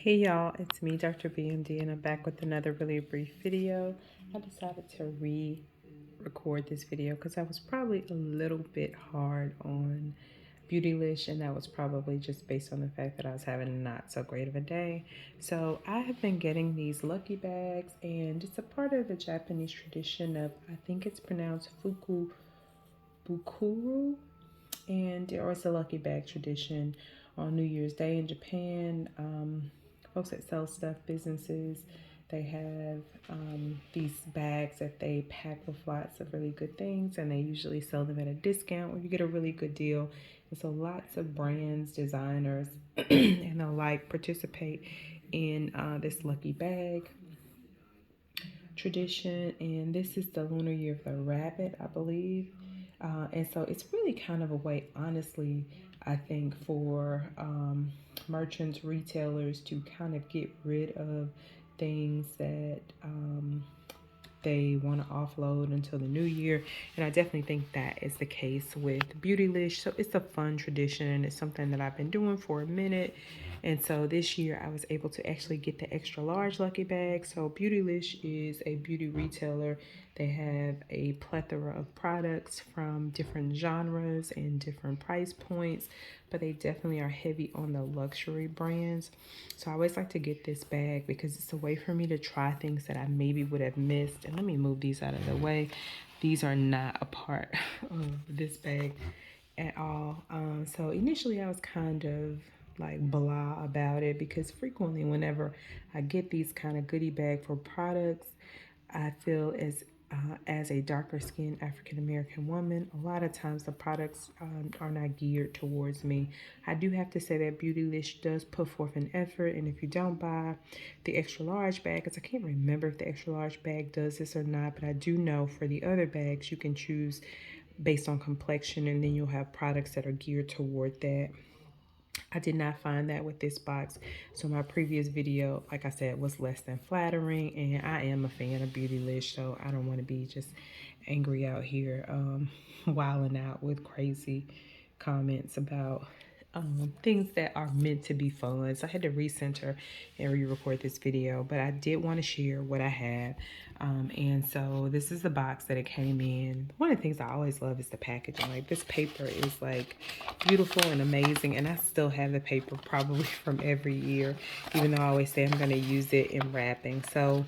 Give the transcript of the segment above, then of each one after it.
Hey y'all, it's me, Dr. BMD, and I'm back with another really brief video. I decided to re-record this video because I was probably a little bit hard on Beautylish, and that was probably just based on the fact that I was having not so great of a day. So I have been getting these lucky bags, and it's a part of the Japanese tradition of, I think it's pronounced Fukubukuro, and there was a lucky bag tradition on New Year's Day in Japan. Folks that sell stuff, businesses, they have these bags that they pack with lots of really good things, and they usually sell them at a discount where you get a really good deal. And so lots of brands, designers, and the like participate in this lucky bag tradition. And this is the lunar year of the rabbit, I believe. And so it's really kind of a way, honestly, I think, for merchants, retailers to kind of get rid of things that they want to offload until the new year. And I definitely think that is the case with Beautylish. So it's a fun tradition. It's something that I've been doing for a minute. And so this year I was able to actually get the extra large lucky bag. So Beautylish is a beauty retailer. They have a plethora of products from different genres and different price points, but they definitely are heavy on the luxury brands. So I always like to get this bag because it's a way for me to try things that I maybe would have missed. And let me move these out of the way. These are not a part of this bag at all. So initially I was kind of like blah about it because frequently whenever I get these kind of goodie bag for products, I feel as a darker skinned African American woman, a lot of times the products are not geared towards me. I do have to say that Beautylish does put forth an effort, and if you don't buy the extra large bag, because I can't remember if the extra large bag does this or not, but I do know for the other bags you can choose based on complexion, and then you'll have products that are geared toward that. I did not find that with this box. So my previous video, like I said, was less than flattering, and I am a fan of Beautylish, so I don't want to be just angry out here wilding out with crazy comments about things that are meant to be fun. So I had to recenter and re-record this video, but I did want to share what I have. And so this is the box that it came in. One of the things I always love is the packaging. Like, this paper is like beautiful and amazing, and I still have the paper probably from every year, even though I always say I'm going to use it in wrapping. So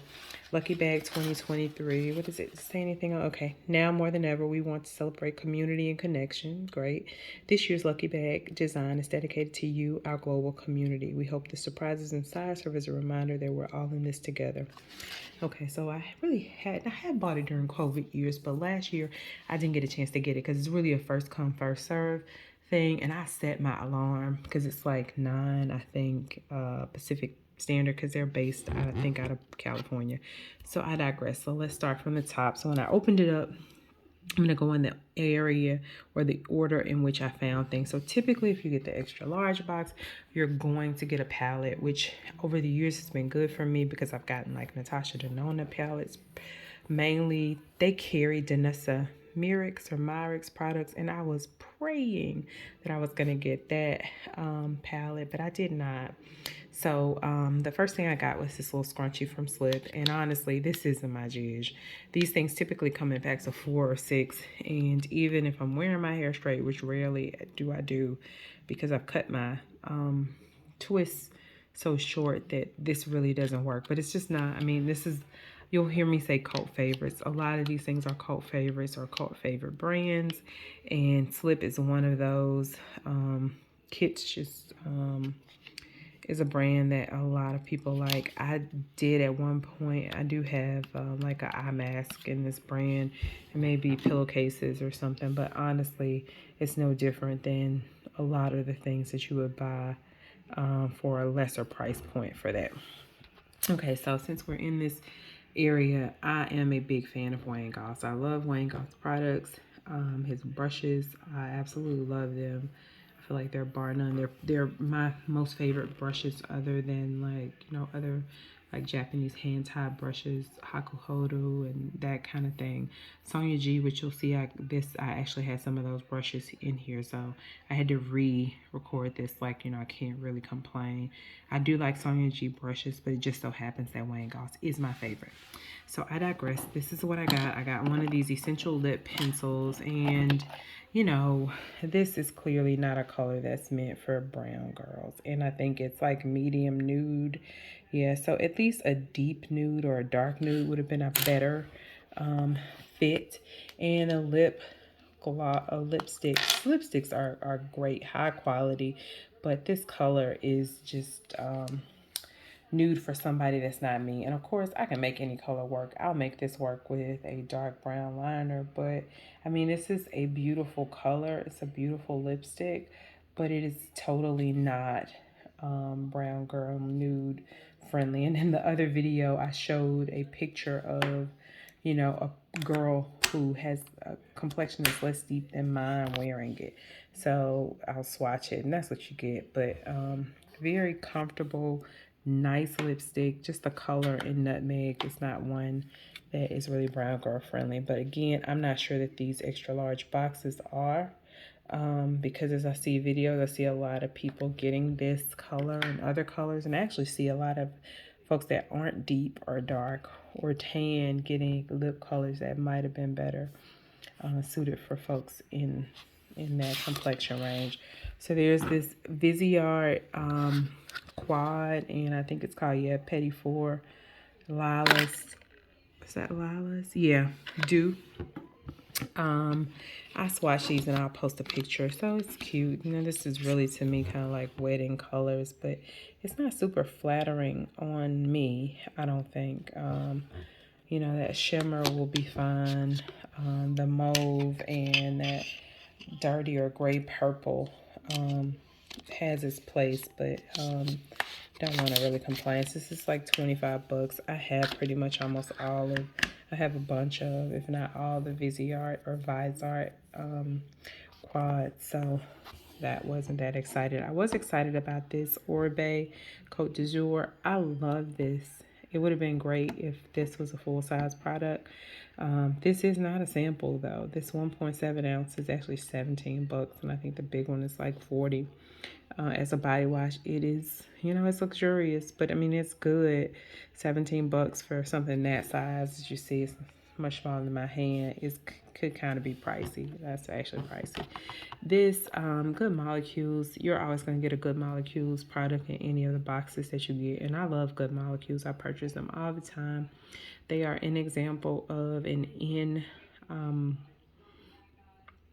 Lucky Bag 2023. What does it say? Anything? Okay. Now more than ever, we want to celebrate community and connection. Great. This year's Lucky Bag design is dedicated to you, our global community. We hope the surprises inside serve as a reminder that we're all in this together. Okay, so I had bought it during COVID years, but last year I didn't get a chance to get it because it's really a first come, first serve thing. And I set my alarm because it's like 9, I think, Pacific Standard, because they're based, I think, out of California. So I digress. So let's start from the top. So when I opened it up, I'm going to go in the area or the order in which I found things. So typically, if you get the extra large box, you're going to get a palette, which over the years has been good for me because I've gotten like Natasha Denona palettes. Mainly, they carry Danessa Myricks products, and I was praying that I was going to get that palette, but I did not. So the first thing I got was this little scrunchie from Slip, and honestly, this isn't my judge. These things typically come in packs of 4 or 6, and even if I'm wearing my hair straight, which rarely do I do because I've cut my twists so short that this really doesn't work. But it's just not, I mean, this is, you'll hear me say cult favorites. A lot of these things are cult favorites or cult favorite brands, and Slip is one of those. Kits just is a brand that a lot of people like. I did at one point. I do have like an eye mask in this brand. It may be pillowcases or something, but honestly, it's no different than a lot of the things that you would buy for a lesser price point for that. Okay, so since we're in this area, I am a big fan of Wayne Goss. I love Wayne Goss products. His brushes, I absolutely love them. I feel like they're bar none. They're my most favorite brushes, other than, like, you know, other like Japanese hand-tied brushes, hakuhodo, and that kind of thing. Sonia G, which you'll see, I actually had some of those brushes in here, so I had to re-record this. Like, you know, I can't really complain. I do like Sonia G brushes, but it just so happens that Wayne Goss is my favorite. So I digress. This is what I got. I got one of these essential lip pencils, and you know, this is clearly not a color that's meant for brown girls. And I think it's like medium nude. Yeah, so at least a deep nude or a dark nude would have been a better fit. And a lipstick. Lipsticks are great, high quality, but this color is just nude for somebody that's not me. And of course, I can make any color work. I'll make this work with a dark brown liner, but I mean, this is a beautiful color. It's a beautiful lipstick, but it is totally not brown girl nude friendly. And in the other video, I showed a picture of, you know, a girl who has a complexion that's less deep than mine wearing it. So I'll swatch it, and that's what you get. But very comfortable, nice lipstick. Just the color in nutmeg is not one that is really brown girl friendly. But again, I'm not sure that these extra large boxes are, because as I see videos, I see a lot of people getting this color and other colors, and I actually see a lot of folks that aren't deep or dark or tan getting lip colors that might have been better suited for folks in that complexion range. So there's this Viseart quad, and I think it's called, yeah, Petit Four Lilas. Is that Lilas? Yeah, do. I swatch these and I'll post a picture. So it's cute. You know, this is really, to me, kind of like wedding colors, but it's not super flattering on me, I don't think. You know, that shimmer will be fine. The mauve and that dirty or gray purple has its place, but don't want to really complain. This is like 25 bucks. I have pretty much almost all of, I have a bunch of, if not all, the Viseart or Visart quads. So that wasn't that excited. I was excited about this Orbe Cote d'Azur. I love this. It would have been great if this was a full-size product. This is not a sample though. This 1.7 ounce is actually 17 bucks, and I think the big one is like 40. As a body wash, it is, you know, it's luxurious, but I mean, it's good. 17 bucks for something that size. As you see, it's much smaller than my hand. It could kind of be pricey. That's actually pricey. This Good Molecules, you're always going to get a Good Molecules product in any of the boxes that you get, and I love Good Molecules. I purchase them all the time. They are an example of an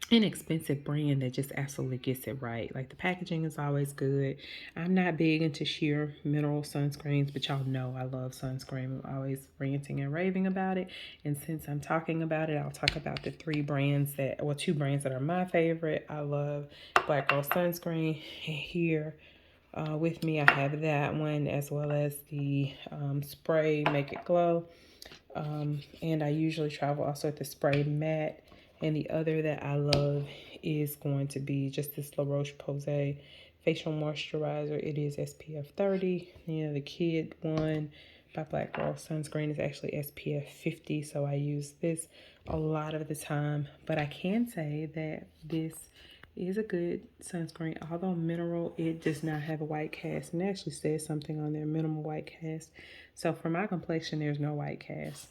inexpensive brand that just absolutely gets it right. Like, the packaging is always good. I'm not big into sheer mineral sunscreens, but y'all know I love sunscreen. I'm always ranting and raving about it. And since I'm talking about it, I'll talk about the two brands that are my favorite. I love Black Girl Sunscreen. Here with me, I have that one, as well as the spray Make It Glow. And I usually travel also with the spray matte. And the other that I love is going to be just this La Roche-Posay facial moisturizer. It is SPF 30. You know, the kid one by Black Girl Sunscreen is actually SPF 50. So I use this a lot of the time. But I can say that this is a good sunscreen. Although mineral, it does not have a white cast. And it actually says something on there, minimal white cast. So for my complexion, there's no white cast.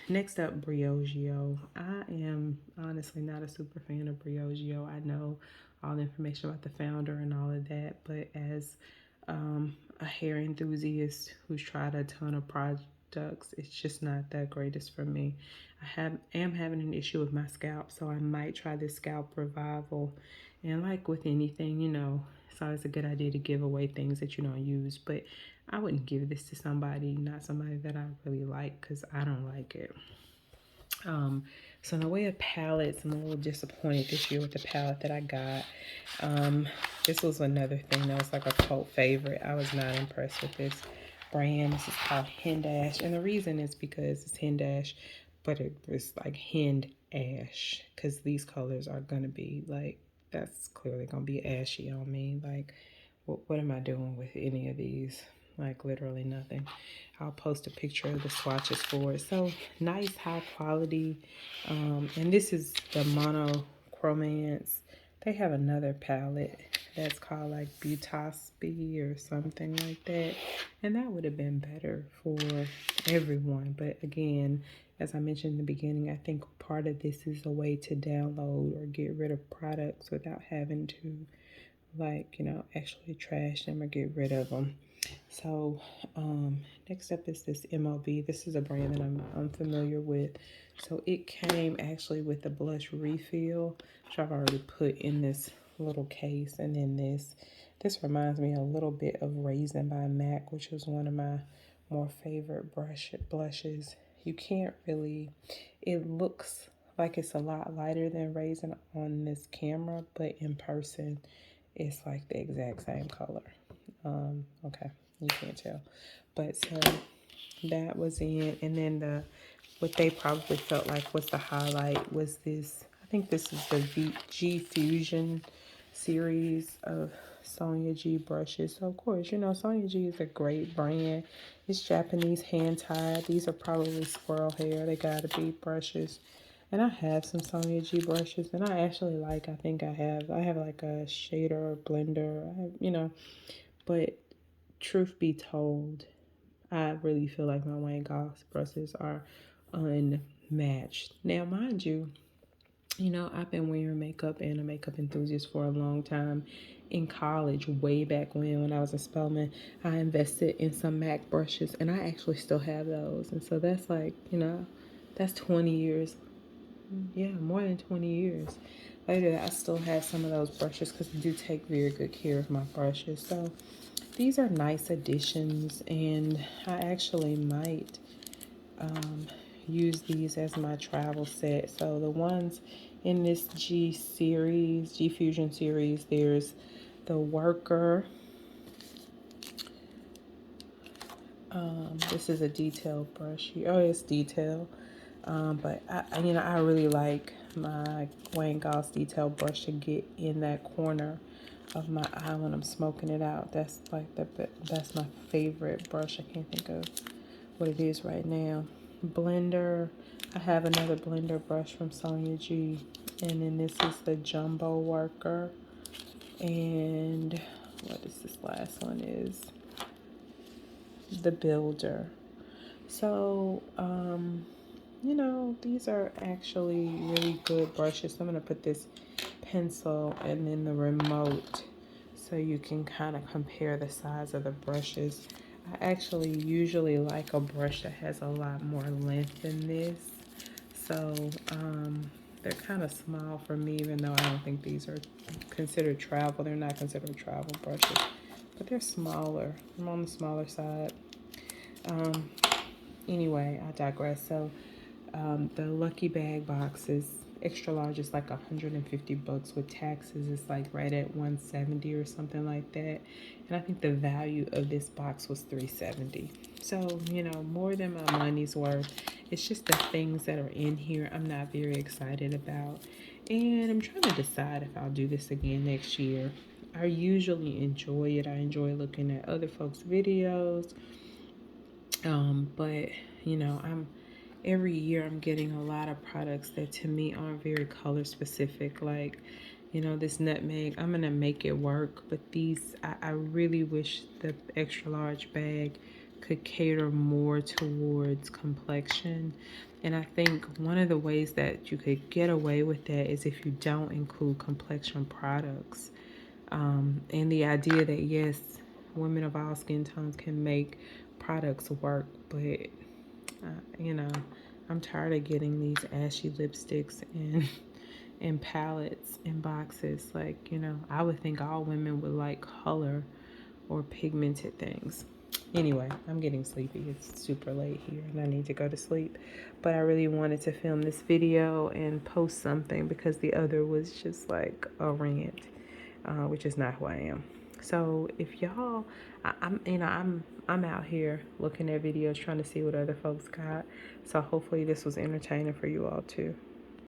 Next up, Briogeo. I am honestly not a super fan of Briogeo. I know all the information about the founder and all of that, but as a hair enthusiast who's tried a ton of products, it's just not the greatest for me. Am having an issue with my scalp, so I might try this scalp revival. And like with anything, you know, it's always a good idea to give away things that you don't use, but I wouldn't give this to somebody, not somebody that I really like, because I don't like it. So in the way of palettes, I'm a little disappointed this year with the palette that I got. This was another thing that was like a cult favorite. I was not impressed with this brand. This is called Hendash, and the reason is because it's Hendash, but it was like Hend Ash, because these colors are gonna be like, that's clearly gonna be ashy on me. Like, what am I doing with any of these? like literally nothing. I'll post a picture of the swatches for it. So nice, high quality. And this is the monochromance. They have another palette that's called like Beautylish or something like that. And that would have been better for everyone. But again, as I mentioned in the beginning, I think part of this is a way to download or get rid of products without having to, like, you know, actually trash them or get rid of them. So next up is this MOB. This is a brand that I'm familiar with. So it came actually with the blush refill, which I've already put in this little case. And then this reminds me a little bit of Raisin by MAC, which was one of my more favorite blushes. You can't really, it looks like it's a lot lighter than Raisin on this camera, but in person it's like the exact same color. Okay, you can't tell, but so that was in. And then what they probably felt like was the highlight was this. I think this is the G Fusion series of Sonia G brushes. So of course, you know, Sonia G is a great brand. It's Japanese hand tied. These are probably squirrel hair. They gotta be brushes. And I have some Sonia G brushes, and I actually like, I think I have like a shader, blender, you know, but truth be told, I really feel like my Wayne Goss brushes are unmatched. Now, mind you, you know, I've been wearing makeup and a makeup enthusiast for a long time. In college, way back when I was in Spelman, I invested in some MAC brushes, and I actually still have those. And so that's like, you know, that's 20 years. Yeah, more than 20 years later, I still have some of those brushes because I do take very good care of my brushes. So these are nice additions, and I actually might use these as my travel set. So the ones in this G Fusion series, there's the Worker. This is a detail brush here. Oh, it's detail. But you know, I really like my Wayne Goss detail brush to get in that corner of my eye when I'm smoking it out. That's like that's my favorite brush. I can't think of what it is right now. Blender. I have another blender brush from Sonia G, and then this is the Jumbo Worker. And what is this last one is? The Builder. So, you know, these are actually really good brushes. I'm going to put this pencil and then the remote so you can kind of compare the size of the brushes. I actually usually like a brush that has a lot more length than this. So, they're kind of small for me, even though I don't think these are considered travel. They're not considered travel brushes, but they're smaller. I'm on the smaller side. Anyway, I digress. So the Lucky Bag box is extra large. It's like $150 with taxes. It's like right at 170 or something like that. And I think the value of this box was $370. So, you know, more than my money's worth. It's just the things that are in here I'm not very excited about. And I'm trying to decide if I'll do this again next year. I usually enjoy it. I enjoy looking at other folks' videos. But you know, every year I'm getting a lot of products that to me aren't very color specific. Like, you know, this nutmeg, I'm gonna make it work, but these, I really wish the extra large bag could cater more towards complexion. And I think one of the ways that you could get away with that is if you don't include complexion products. And the idea that yes, women of all skin tones can make products work, but you know, I'm tired of getting these ashy lipsticks and palettes and boxes. Like, you know, I would think all women would like color or pigmented things. Anyway, I'm getting sleepy. It's super late here and I need to go to sleep. But I really wanted to film this video and post something because the other was just like a rant, which is not who I am. So if y'all, I'm out here looking at videos trying to see what other folks got. So hopefully this was entertaining for you all too.